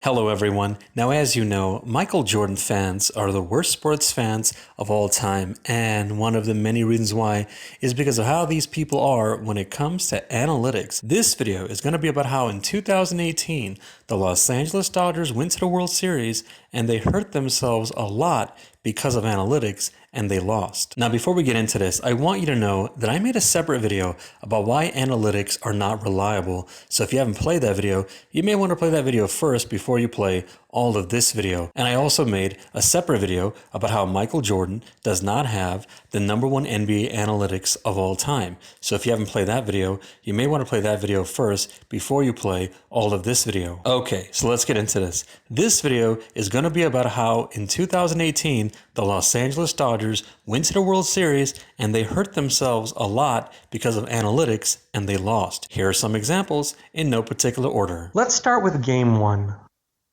Hello, everyone. Now, as you know, Michael Jordan fans are the worst sports fans of all time, and one of the many reasons why is because of how these people are when it comes to analytics. This video is going to be about how in 2018, the Los Angeles Dodgers went to the World Series and they hurt themselves a lot because of analytics and they lost. Now, before we get into this, I want you to know that I made a separate video about why analytics are not reliable. So if you haven't played that video, you may want to play that video first before you play all of this video. And I also made a separate video about how Michael Jordan does not have the #1 NBA analytics of all time. So if you haven't played that video, you may want to play that video first before you play all of this video. Okay, so let's get into this. This video is going to be about how in 2018, the Los Angeles Dodgers went to the World Series and they hurt themselves a lot because of analytics and they lost. Here are some examples in no particular order. Let's start with Game 1.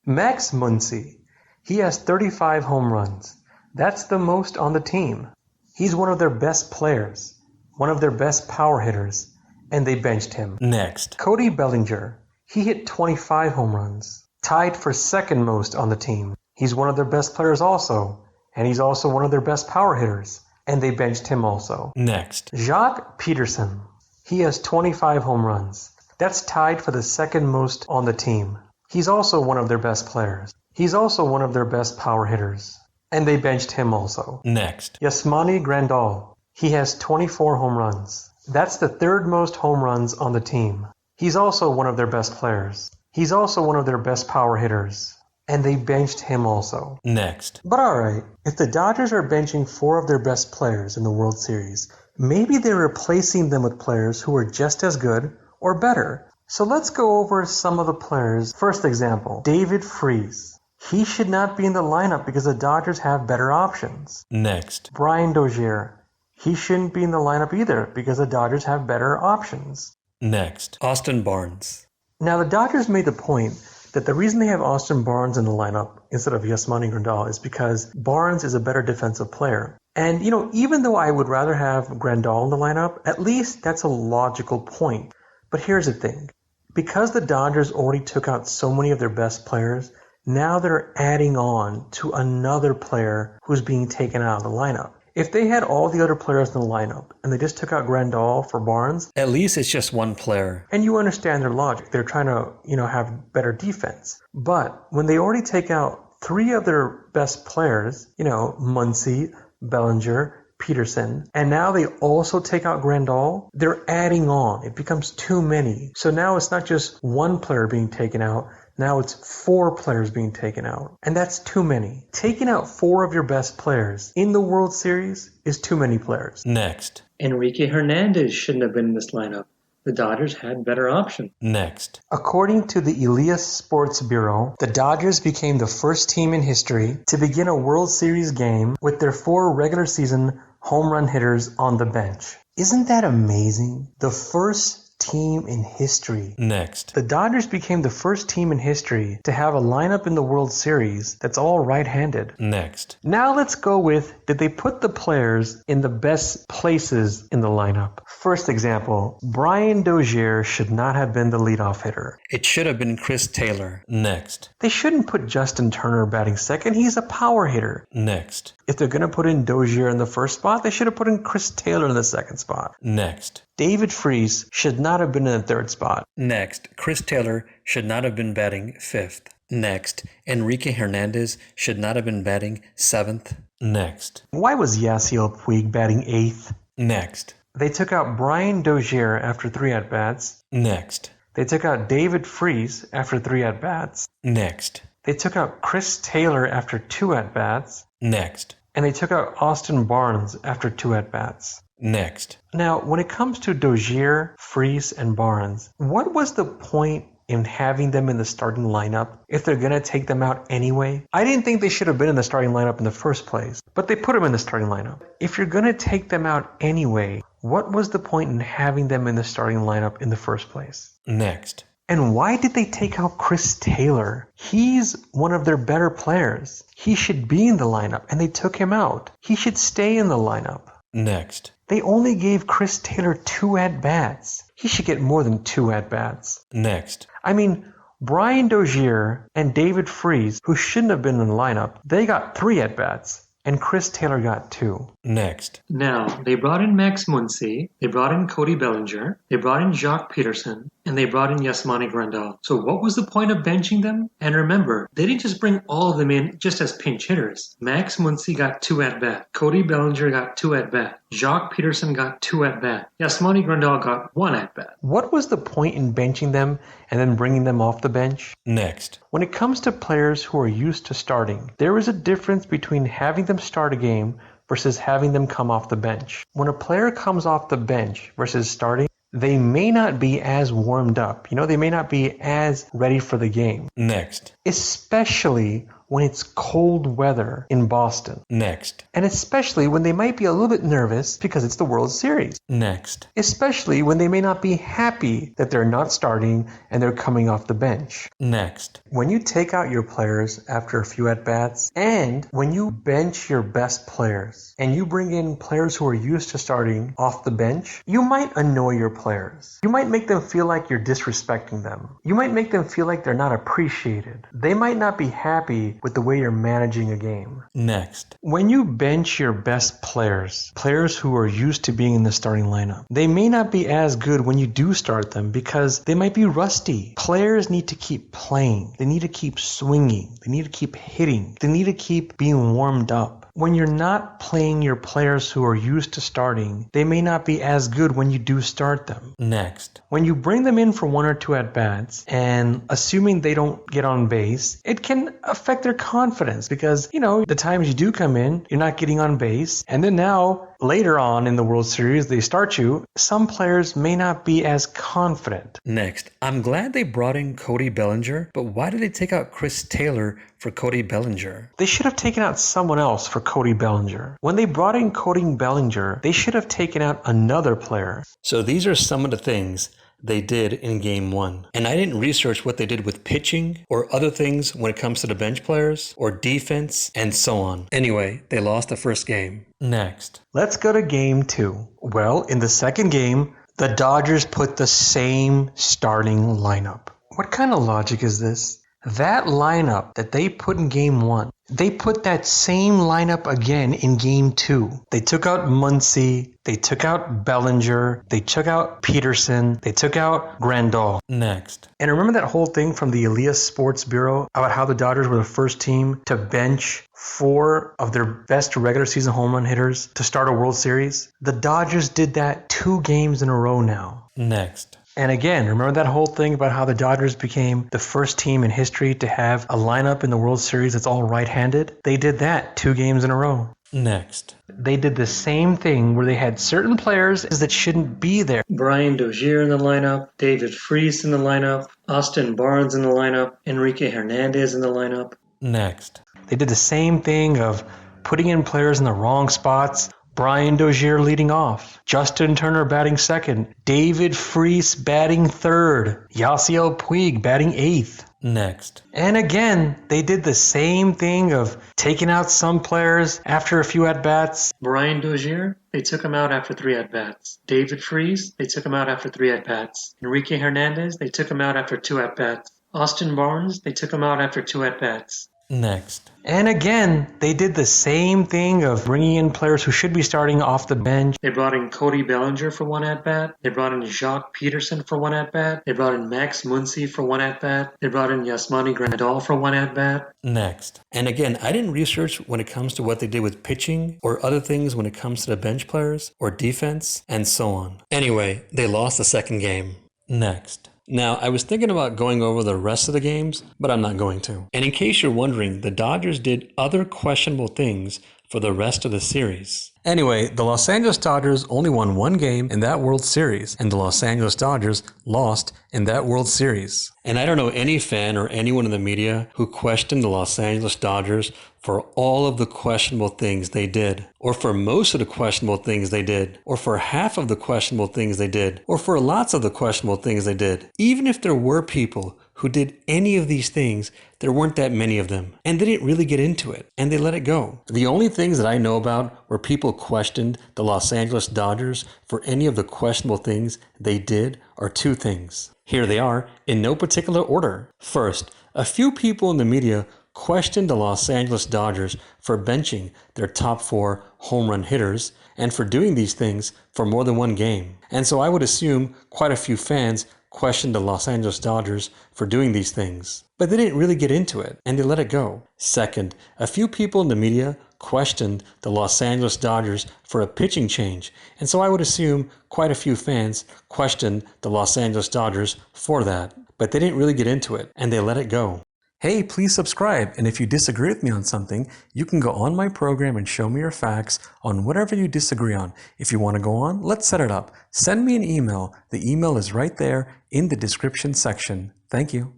Max Muncy. He has 35 home runs. That's the most on the team. He's one of their best players, one of their best power hitters, and they benched him. Next. Cody Bellinger. He hit 25 home runs, tied for second most on the team. He's one of their best players also, and he's also one of their best power hitters, and they benched him also. Next. Joc Pederson. He has 25 home runs. That's tied for the second most on the team. He's also one of their best players. He's also one of their best power hitters, and they benched him also. Next. Yasmani Grandal. He has 24 home runs. That's the third most home runs on the team. He's also one of their best players. He's also one of their best power hitters, and they benched him also. Next. But alright, if the Dodgers are benching 4 of their best players in the World Series, maybe they're replacing them with players who are just as good or better. So let's go over some of the players. First example, David Freese. He should not be in the lineup because the Dodgers have better options. Next. Brian Dozier. He shouldn't be in the lineup either because the Dodgers have better options. Next. Austin Barnes. Now the Dodgers made the point that the reason they have Austin Barnes in the lineup instead of Yasmani Grandal is because Barnes is a better defensive player. And, even though I would rather have Grandal in the lineup, at least that's a logical point. But here's the thing. Because the Dodgers already took out so many of their best players, now they're adding on to another player who's being taken out of the lineup. If they had all the other players in the lineup and they just took out Grandal for Barnes, at least it's just one player. And you understand their logic. They're trying to, have better defense. But when they already take out 3 of their best players, Muncy, Bellinger, Pederson, and now they also take out Grandal, they're adding on. It becomes too many. So now it's not just one player being taken out. Now it's 4 players being taken out. And that's too many. Taking out 4 of your best players in the World Series is too many players. Next. Enrique Hernandez shouldn't have been in this lineup. The Dodgers had better options. Next. According to the Elias Sports Bureau, the Dodgers became the first team in history to begin a World Series game with their 4 regular season home run hitters on the bench. Isn't that amazing? The first team in history. Next. The Dodgers became the first team in history to have a lineup in the World Series that's all right-handed. Next. Now let's go with, did they put the players in the best places in the lineup? First example, Brian Dozier should not have been the leadoff hitter. It should have been Chris Taylor. Next. They shouldn't put Justin Turner batting second. He's a power hitter. Next. If they're going to put in Dozier in the first spot, they should have put in Chris Taylor in the second spot. Next. David Freese should not have been in the third spot. Next. Chris Taylor should not have been batting 5th. Next. Enrique Hernandez should not have been batting 7th. Next. Why was Yasiel Puig batting 8th? Next. They took out Brian Dozier after 3 at-bats. Next. They took out David Freese after 3 at-bats. Next. They took out Chris Taylor after 2 at-bats. Next. And they took out Austin Barnes after 2 at-bats. Next. Now, when it comes to Dozier, Freese, and Barnes, what was the point in having them in the starting lineup if they're going to take them out anyway? I didn't think they should have been in the starting lineup in the first place, but they put them in the starting lineup. If you're going to take them out anyway, what was the point in having them in the starting lineup in the first place? Next. And why did they take out Chris Taylor? He's one of their better players. He should be in the lineup, and they took him out. He should stay in the lineup. Next. They only gave Chris Taylor 2 at-bats. He should get more than 2 at-bats. Next. I mean, Brian Dozier and David Freese, who shouldn't have been in the lineup, they got 3 at-bats, and Chris Taylor got 2. Next. Now, they brought in Max Muncy, they brought in Cody Bellinger, they brought in Jacques Peterson, and they brought in Yasmani Grandal. So what was the point of benching them? And remember, they didn't just bring all of them in just as pinch hitters. Max Muncy got 2 at-bat. Cody Bellinger got 2 at-bat. Jacques Peterson got 2 at-bat. Yasmani Grandal got 1 at-bat. What was the point in benching them and then bringing them off the bench? Next. When it comes to players who are used to starting, there is a difference between having them start a game versus having them come off the bench. When a player comes off the bench versus starting, they may not be as warmed up. They may not be as ready for the game. Next. Especially when it's cold weather in Boston. Next. And especially when they might be a little bit nervous because it's the World Series. Next. Especially when they may not be happy that they're not starting and they're coming off the bench. Next. When you take out your players after a few at-bats, and when you bench your best players, and you bring in players who are used to starting off the bench, you might annoy your players. You might make them feel like you're disrespecting them. You might make them feel like they're not appreciated. They might not be happy with the way you're managing a game. Next. When you bench your best players who are used to being in the starting lineup, they may not be as good when you do start them because they might be rusty. Players need to keep playing. They need to keep swinging. They need to keep hitting. They need to keep being warmed up. When you're not playing your players who are used to starting, they may not be as good when you do start them. Next. When you bring them in for 1 or 2 at-bats, and assuming they don't get on base, it can affect their confidence because, the times you do come in, you're not getting on base. And then now, later on in the World Series, they start you. Some players may not be as confident. Next. I'm glad they brought in Cody Bellinger, but why did they take out Chris Taylor for Cody Bellinger? They should have taken out someone else for Cody Bellinger. When they brought in Cody Bellinger, they should have taken out another player. So these are some of the things they did in Game 1. And I didn't research what they did with pitching or other things when it comes to the bench players or defense and so on. Anyway, they lost the first game. Next. Let's go to Game 2. Well, in the second game, the Dodgers put the same starting lineup. What kind of logic is this? That lineup that they put in Game 1, they put that same lineup again in Game 2. They took out Muncy, they took out Bellinger, they took out Peterson, they took out Grandal. Next. And remember that whole thing from the Elias Sports Bureau about how the Dodgers were the first team to bench 4 of their best regular season home run hitters to start a World Series? The Dodgers did that 2 games in a row now. Next. And again, remember that whole thing about how the Dodgers became the first team in history to have a lineup in the World Series that's all right-handed? They did that 2 games in a row. Next. They did the same thing where they had certain players that shouldn't be there. Brian Dozier in the lineup, David Freese in the lineup, Austin Barnes in the lineup, Enrique Hernandez in the lineup. Next. They did the same thing of putting in players in the wrong spots. Brian Dozier leading off, Justin Turner batting second, David Freese batting third, Yasiel Puig batting 8th. Next. And again, they did the same thing of taking out some players after a few at-bats. Brian Dozier, they took him out after 3 at-bats. David Freese, they took him out after 3 at-bats. Enrique Hernandez, they took him out after 2 at-bats. Austin Barnes, they took him out after 2 at-bats. Next. And again, they did the same thing of bringing in players who should be starting off the bench. They brought in Cody Bellinger for 1 at-bat. They brought in Jacques Peterson for 1 at-bat. They brought in Max Muncy for 1 at-bat. They brought in Yasmani Grandal for 1 at-bat. Next. And again, I didn't research when it comes to what they did with pitching or other things when it comes to the bench players or defense and so on. Anyway, they lost the second game. Next. Now, I was thinking about going over the rest of the games, but I'm not going to. And in case you're wondering, the Dodgers did other questionable things for the rest of the series. Anyway, the Los Angeles Dodgers only won 1 game in that World Series, and the Los Angeles Dodgers lost in that World Series. And I don't know any fan or anyone in the media who questioned the Los Angeles Dodgers for all of the questionable things they did, or for most of the questionable things they did, or for half of the questionable things they did, or for lots of the questionable things they did. Even if there were people who did any of these things, there weren't that many of them. And they didn't really get into it. And they let it go. The only things that I know about where people questioned the Los Angeles Dodgers for any of the questionable things they did are 2 things. Here they are, in no particular order. First, a few people in the media questioned the Los Angeles Dodgers for benching their top 4 home run hitters and for doing these things for more than one game. And so I would assume quite a few fans questioned the Los Angeles Dodgers for doing these things. But they didn't really get into it, and they let it go. Second, a few people in the media questioned the Los Angeles Dodgers for a pitching change, and so I would assume quite a few fans questioned the Los Angeles Dodgers for that. But they didn't really get into it, and they let it go. Hey, please subscribe, and if you disagree with me on something, you can go on my program and show me your facts on whatever you disagree on. If you want to go on, let's set it up. Send me an email. The email is right there in the description section. Thank you.